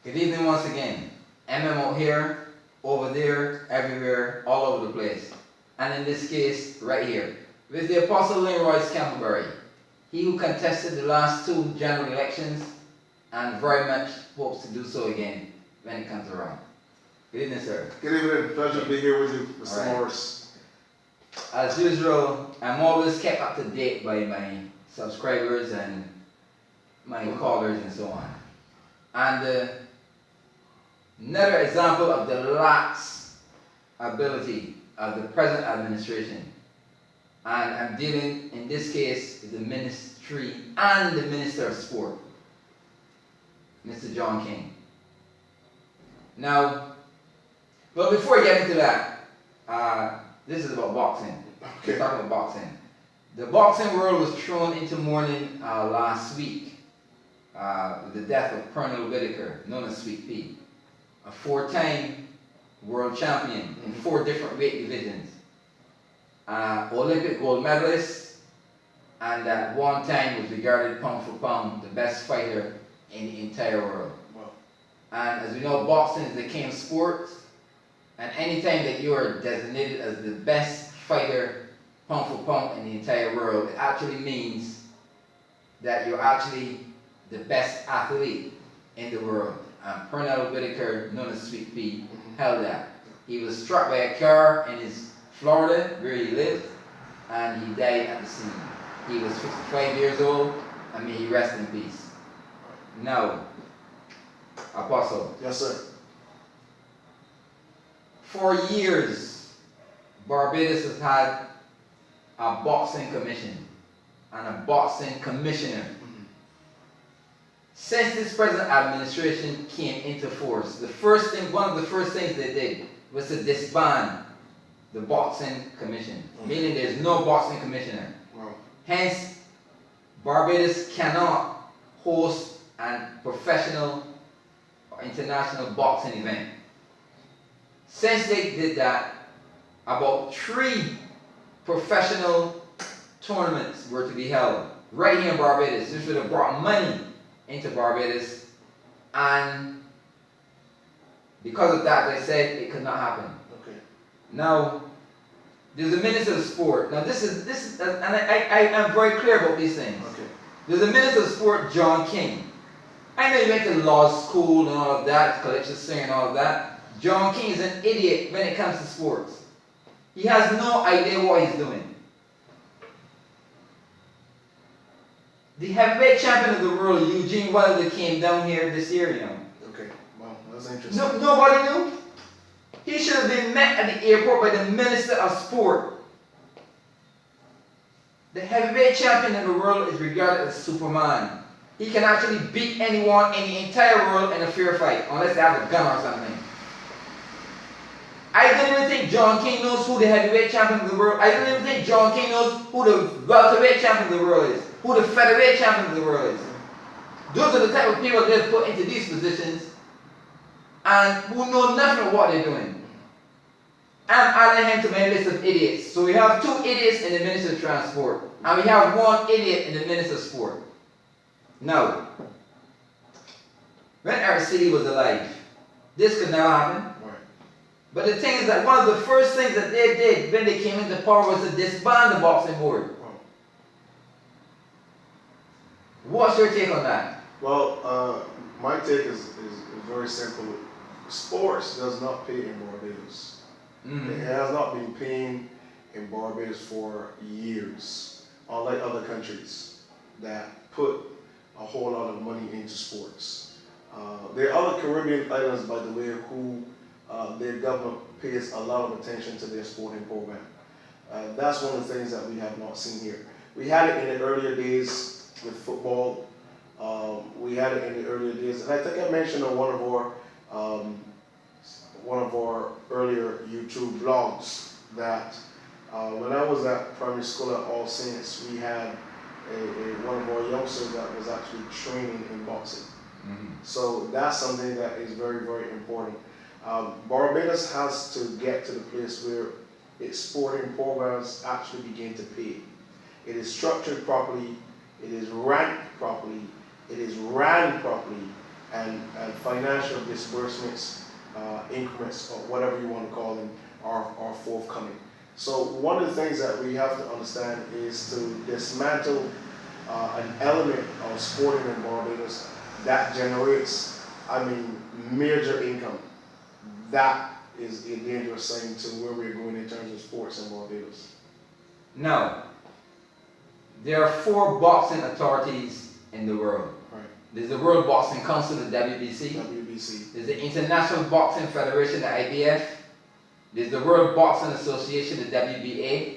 Good evening once again. M.M Out here, over there, everywhere, all over the place. And in this case, right here, with the Apostle Royce Campbellberry, he who contested the last two general elections and very much hopes to do so again when it comes around. Good evening, sir. Good evening. Pleasure to be here with you, Mr. Right. Morris. As usual, I'm always kept up to date by my subscribers and my callers and so on. And another example of the lax ability of the present administration, and I'm dealing in this case with the ministry and the Minister of Sport, Mr. John King. Now, well, before I get into that, this is about boxing. Okay. We're talking about boxing. The boxing world was thrown into mourning last week with the death of Colonel Whitaker, known as Sweet Pea, a four-time world champion in 4 different weight divisions, Olympic gold medalist, and at one time was regarded pound for pound the best fighter in the entire world. Wow. And as we know, boxing is the king of sports, and anytime that you are designated as the best fighter pound for pound in the entire world, it actually means that you're actually the best athlete in the world. And Colonel Whitaker, known as Sweet Pea, held that. He was struck by a car in his Florida, where he lived, and he died at the scene. He was 55 years old, and may he rest in peace. Now, Apostle. Yes, sir. For years, Barbados has had a boxing commission and a boxing commissioner. Since this present administration came into force, one of the first things they did was to disband the boxing commission, meaning there's no boxing commissioner. Wow. Hence, Barbados cannot host a professional or international boxing event. Since they did that, about 3 professional tournaments were to be held right here in Barbados. This would have brought money into Barbados, and because of that, they said it could not happen. Okay. Now, there's a minister of sport. Now, this is, and I am very clear about these things. Okay. There's a minister of sport, John King. I know he went to law school and all of that, collection singer and all of that. John King is an idiot when it comes to sports. He has no idea what he's doing. The heavyweight champion of the world, Eugene Wilder, came down here this year, you know. Okay. Wow, that's interesting. Nobody knew. He should have been met at the airport by the Minister of Sport. The heavyweight champion of the world is regarded as Superman. He can actually beat anyone in the entire world in a fair fight, unless they have a gun or something. I don't even think John King knows who the heavyweight champion of the world is. I don't even think John King knows who the welterweight champion of the world is, who the featherweight champion of the world is. Those are the type of people they've put into these positions and who know nothing of what they're doing. I'm adding him to my list of idiots. So we have 2 idiots in the Minister of Transport, and we have 1 idiot in the Minister of Sport. Now, when our city was alive, this could never happen. Right. But the thing is that one of the first things that they did when they came into power was to disband the boxing board. Wow. What's your take on that? Well, my take is very simple. Sports does not pay in Barbados. It has not been paying in Barbados for years, unlike other countries that put a whole lot of money into sports. There are other Caribbean islands, by the way, who their government pays a lot of attention to their sporting program. That's one of the things that we have not seen here. We had it in the earlier days with football. We had it in the earlier days, and I think I mentioned on one of our earlier YouTube vlogs that when I was at primary school at All Saints, we had one of our youngsters that was actually training in boxing. So that's something that is very, very important. Barbados has to get to the place where its sporting programs actually begin to pay. It is structured properly, it is ranked properly, it is ran properly, and financial disbursements, increments, or whatever you want to call them, are forthcoming. So one of the things that we have to understand is to dismantle an element of sporting in Barbados that generates, major income. That is a dangerous thing to where we're going in terms of sports in Barbados. Now, there are 4 boxing authorities in the world. Right. There's the World Boxing Council, the WBC. WBC. There's the International Boxing Federation, the IBF. There's the World Boxing Association, the WBA.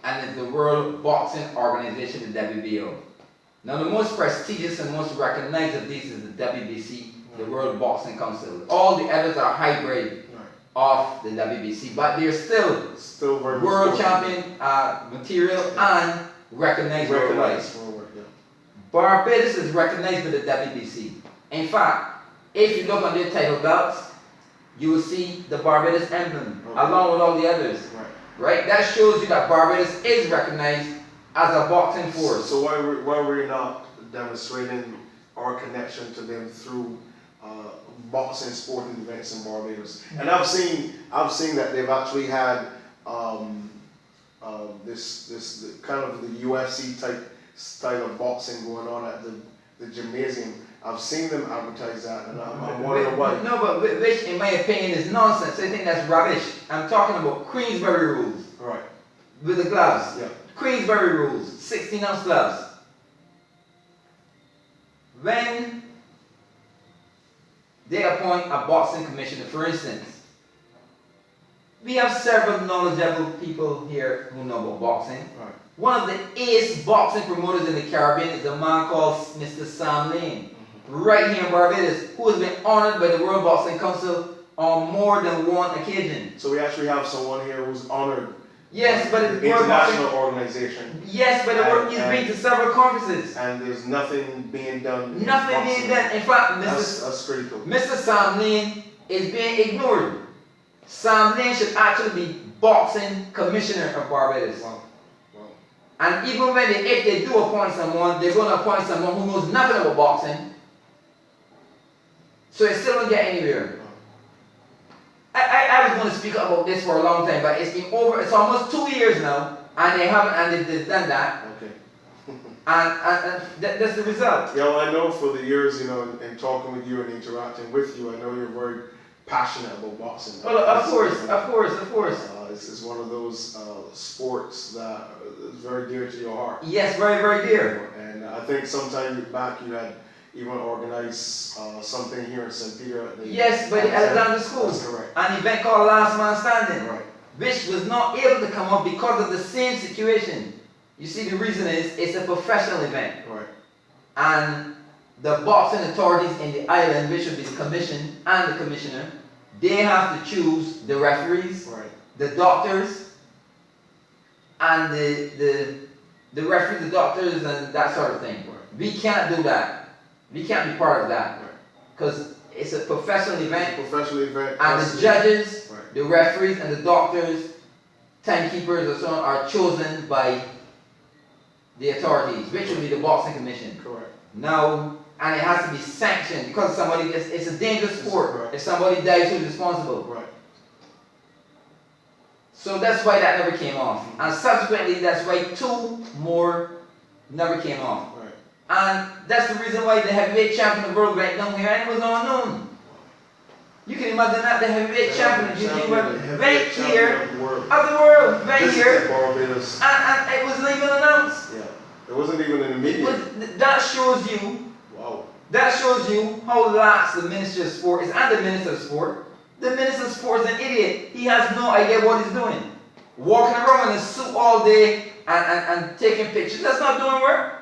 And there's the World Boxing Organization, the WBO. Now, the most prestigious and most recognized of these is the WBC, the World Boxing Council. All the others are hybrid of the WBC, but they're still very world champion material and recognized worldwide. Yeah. Barbados is recognized by the WBC. In fact, if you look on their title belts, you will see the Barbados emblem along with all the others. Right? That shows you that Barbados is recognized as a boxing force. So why we're not demonstrating our connection to them through boxing sporting events in Barbados? And I've seen that they've actually had this kind of the UFC type style of boxing going on at the gymnasium. I've seen them advertise that, and I'm wondering why. No, but which, in my opinion, is nonsense. I think that's rubbish. I'm talking about Queensberry rules. Right. With the gloves. Yeah. Queensberry rules, 16-ounce gloves. When they appoint a boxing commissioner, for instance, we have several knowledgeable people here who know about boxing. Right. One of the ace boxing promoters in the Caribbean is a man called Mr. Sam Lane, right here in Barbados, who has been honored by the World Boxing Council on more than one occasion. So we actually have someone here who's honored. Yes, but the international organization. Yes, but he's been to several conferences. And there's nothing being done. Nothing being done. In fact, that's critical. Mr. Sam Lane is being ignored. Sam Lane should actually be boxing commissioner of Barbados. Wow. And even when if they do appoint someone, they're going to appoint someone who knows nothing about boxing. So it still won't get anywhere. I was going to speak about this for a long time, but it's almost 2 years now, and they've done that. Okay. and that's the result. Yeah, well, I know for the years, and talking with you and interacting with you, I know you're very passionate about boxing. Well, of course. It's one of those sports that is very dear to your heart. Yes, very, very dear. And I think sometime back you had even organized something here in St. Peter. Yes, by the Alexander School. That's correct. An event called Last Man Standing. Right. Which was not able to come off because of the same situation. You see, the reason is it's a professional event. Right. And the boxing authorities in the island, which would be the commission and the commissioner, they have to choose the referees, right, the doctors, and the referees, the doctors, and that sort of thing. Right. We can't do that. We can't be part of that. Right. Because it's a professional event. And the judges, right, the referees, and the doctors, timekeepers, or so on, are chosen by the authorities, which will be the boxing commission. Correct. Now, and it has to be sanctioned because it's a dangerous sport. Right. If somebody dies, who's responsible? Right. So that's why that never came off. And subsequently, that's why 2 more never came off. Right. And that's the reason why the heavyweight champion of the world went down here and it was unknown. You can imagine that, the heavyweight champion of the world, right here, of the world, right here, Barbados. and it wasn't even announced. Yeah. It wasn't even in the media. That shows you. Wow. That shows you how lax the Minister of Sport is and the Minister of Sport. The Minister of Sport is an idiot. He has no idea what he's doing. Walking around in a suit all day and taking pictures. That's not doing work.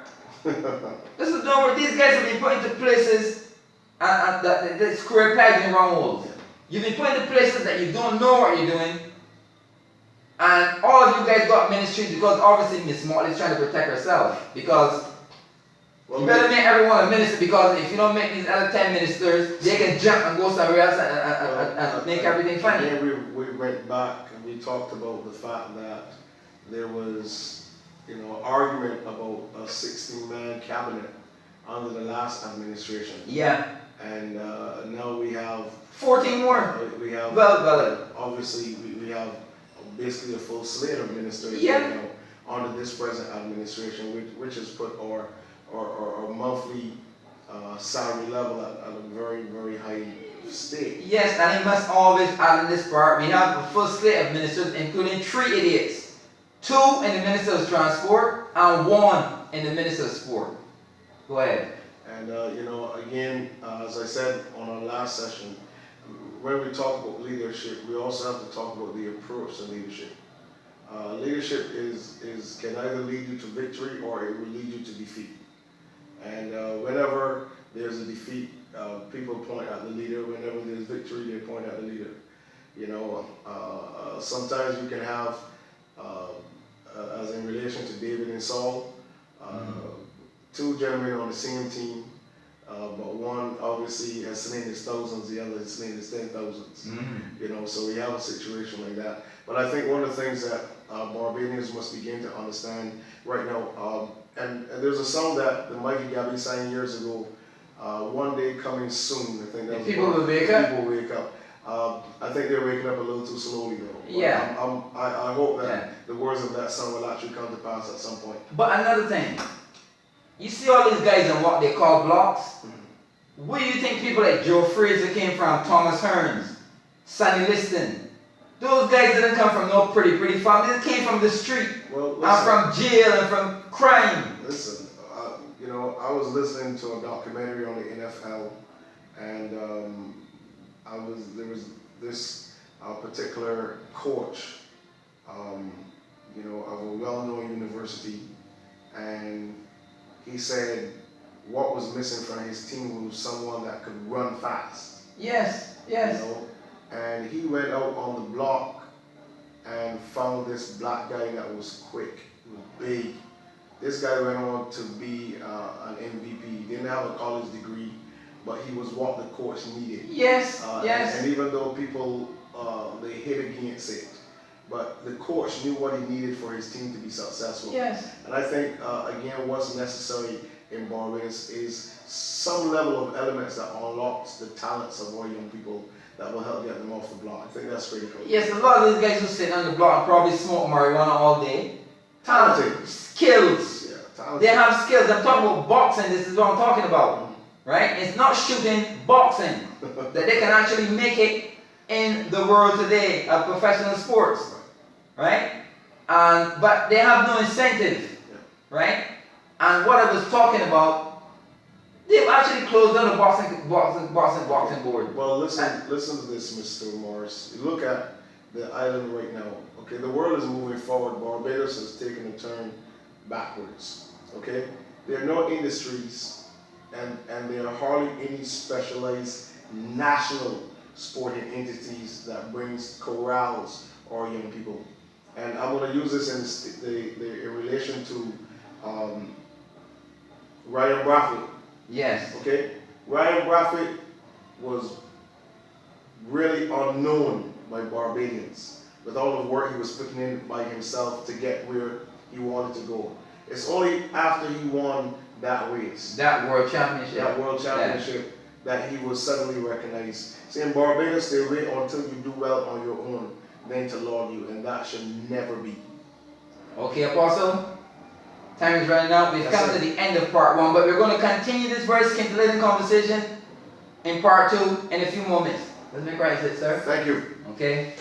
This is doing work. These guys have been put into places and the square pegs in round holes. You've been put into places that you don't know what you're doing. And all of you guys got ministries because obviously Miss Motley is trying to protect herself. Because you better make everyone a minister, because if you don't make these other 10 ministers, they can jump and go somewhere else and make everything funny. Then we went back and we talked about the fact that there was, argument about a 16-man cabinet under the last administration. Yeah. and now we have 14 more. we have Well. obviously we have basically a full slate of ministers Yeah. right now under this present administration, which has put our monthly salary level at a very, very high state. Yes, and I must always add in this part, we have a full slate of ministers, including 3 idiots. 2 in the Minister of Transport and 1 in the Minister of Sport. Go ahead. And again, as I said on our last session, when we talk about leadership, we also have to talk about the approach to leadership. Leadership can either lead you to victory or it will lead you to defeat. And whenever there's a defeat, people point at the leader. Whenever there's victory, they point at the leader. Sometimes you can have, as in relation to David and Saul, 2 gentlemen on the same team, but one obviously has slain his thousands, the other has slain his 10,000s. So we have a situation like that. But I think one of the things that Barbadians must begin to understand right now, and there's a song that the Mighty Gabby sang years ago, One Day Coming Soon. I think that was People will wake up. People wake up. I think they're waking up a little too slowly though. But yeah. I hope that the words of that song will actually come to pass at some point. But another thing, you see all these guys in what they call blocks? Where do you think people like Joe Frazier came from, Thomas Hearns, Sonny Liston? Those guys didn't come from no pretty family. They came from the street, and from jail, and from crime. Listen, I was listening to a documentary on the NFL, and there was this particular coach, of a well-known university, and he said what was missing from his team was someone that could run fast. Yes. And he went out on the block and found this black guy that was quick, he was big. This guy went on to be an MVP. He didn't have a college degree, but he was what the coach needed. Yes. And even though people, they hit against it, but the coach knew what he needed for his team to be successful. Yes. And I think, again, what's necessary in Barbados is some level of elements that unlocks the talents of our young people that will help get them off the block. I think that's critical. Yes, a lot of these guys who sit on the block and probably smoke marijuana all day. Talented. Skills. Yeah, talented. They have skills. I'm talking about boxing. This is what I'm talking about. Right? It's not shooting, boxing. That they can actually make it in the world today of professional sports. Right? But they have no incentive. Right? And what I was talking about, they've actually closed down the boxing board. Well, listen to this, Mr. Morris. You look at the island right now. Okay, the world is moving forward. Barbados has taken a turn backwards. Okay, there are no industries, and there are hardly any specialized national sporting entities that corrals our young people. And I'm going to use this in relation to Ryan Brathwaite. Yes. Okay? Ryan Brathwaite was really unknown by Barbadians with all the work he was putting in by himself to get where he wanted to go. It's only after he won that race, that world championship, that he was suddenly recognized. See, in Barbados, they wait until you do well on your own, then to laud you, and that should never be. Okay, Apostle. Time is running out. We've come to the end of part 1, but we're going to continue this very scintillating conversation in part 2 in a few moments. Let's make right, sir. Thank you. Okay.